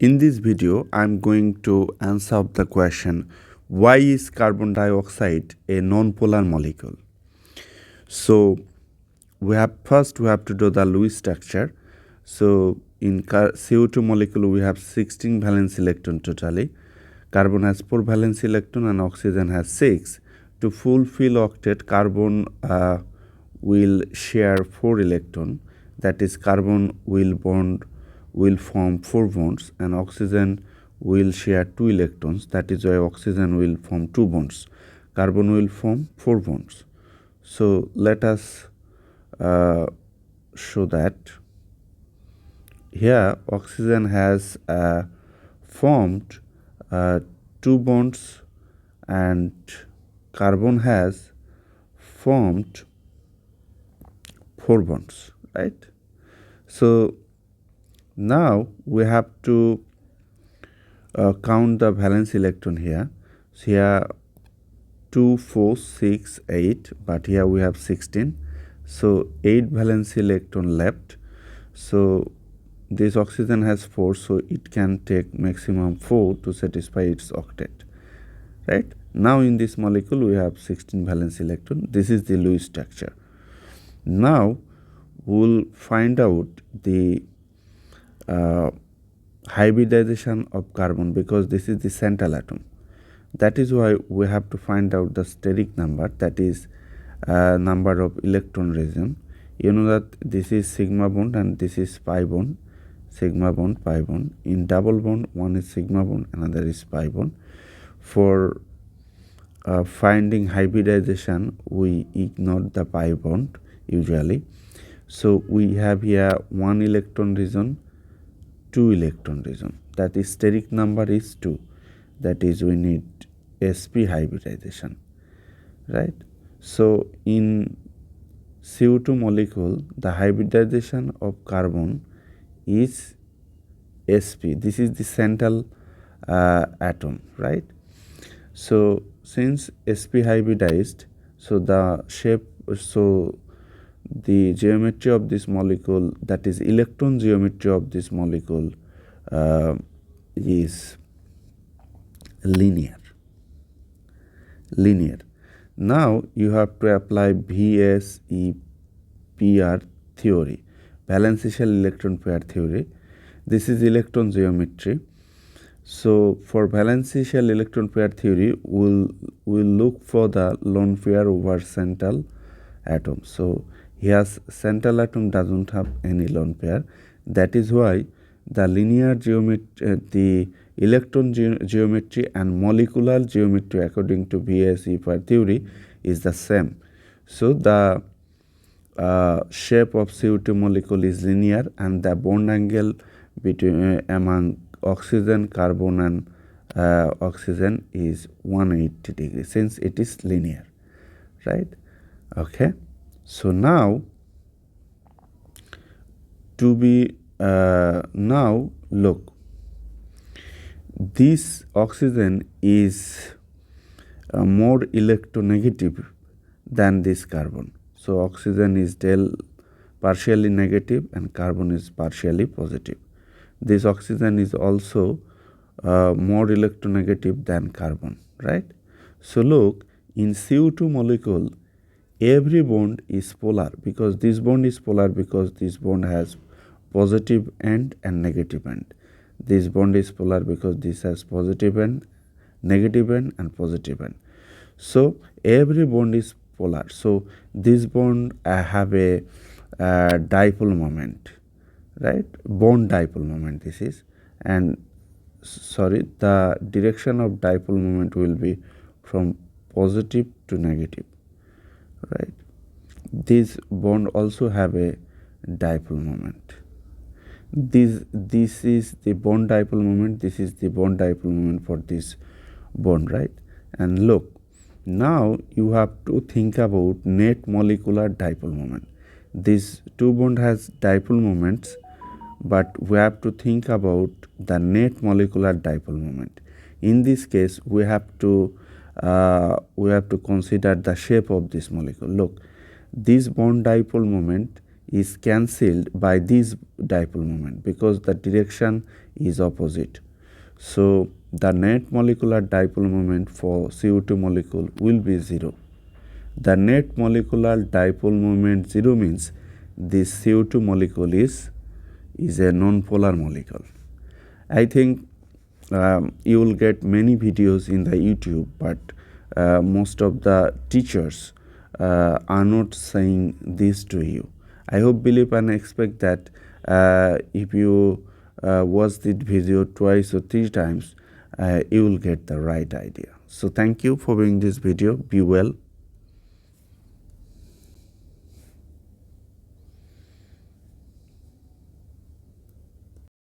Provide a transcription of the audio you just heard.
In this video, I'm going to answer the question, why is carbon dioxide a non-polar molecule? So we have to do the Lewis structure. So in CO2 molecule, we have 16 valence electron totally. Carbon has 4 valence electron and oxygen has 6. To fulfill octet, carbon will share 4 electron. That is, carbon will form 4 bonds, and oxygen will share 2 electrons. That is why oxygen will form 2 bonds. Carbon will form 4 bonds. So let us show that. Here oxygen has formed 2 bonds and carbon has formed 4 bonds, right? So now we have to count the valence electron here. So here 2, 4, 6, 8, but here we have 16. So 8 valence electron left. So this oxygen has 4, so it can take maximum 4 to satisfy its octet, right? Now in this molecule we have 16 valence electron. This is the Lewis structure. Now we'll find out the hybridization of carbon, because this is the central atom. That is why we have to find out the steric number, that is number of electron region. You know that this is sigma bond and this is pi bond, sigma bond, pi bond. In double bond, one is sigma bond, another is pi bond. For finding hybridization, we ignore the pi bond usually. So we have here 1 electron region, 2 electron region. That is steric number is 2. That is, we need sp hybridization, right? So in CO2 molecule, the hybridization of carbon is sp. This is the central atom, right? So since sp hybridized, so the geometry of this molecule, that is electron geometry of this molecule, is linear. Now you have to apply VSEPR theory, valence shell electron pair theory. This is electron geometry. So for valence shell electron pair theory, we'll look for the lone pair over central atom. So here central atom doesn't have any lone pair. That is why the linear geometry, the electron geometry and molecular geometry according to VSEPR theory is the same. So the shape of CO2 molecule is linear, and the bond angle between among oxygen, carbon and oxygen is 180 degrees, since it is linear, right? Okay. So now now look, this oxygen is more electronegative than this carbon. So oxygen is partially negative and carbon is partially positive. This oxygen is also more electronegative than carbon, right? So look, in CO2 molecule, every bond is polar, because this bond is polar because this bond has positive end and negative end. This bond is polar because this has positive end, negative end and positive end. So every bond is polar. So this bond have a dipole moment, right? Bond dipole moment this is, and the direction of dipole moment will be from positive to negative, right? This bond also have a dipole moment. This is the bond dipole moment, this is the bond dipole moment for this bond, right? And look, now you have to think about net molecular dipole moment. This two bond has dipole moments, but we have to think about the net molecular dipole moment. In this case, we have to consider the shape of this molecule. Look, this bond dipole moment is cancelled by this dipole moment because the direction is opposite. So the net molecular dipole moment for CO2 molecule will be 0. The net molecular dipole moment 0 means this CO2 molecule is a non-polar molecule. I think you will get many videos in the YouTube, but most of the teachers are not saying this to you. I hope, believe and expect that if you watch this video twice or 3 times, you will get the right idea. So thank you for viewing this video. Be well.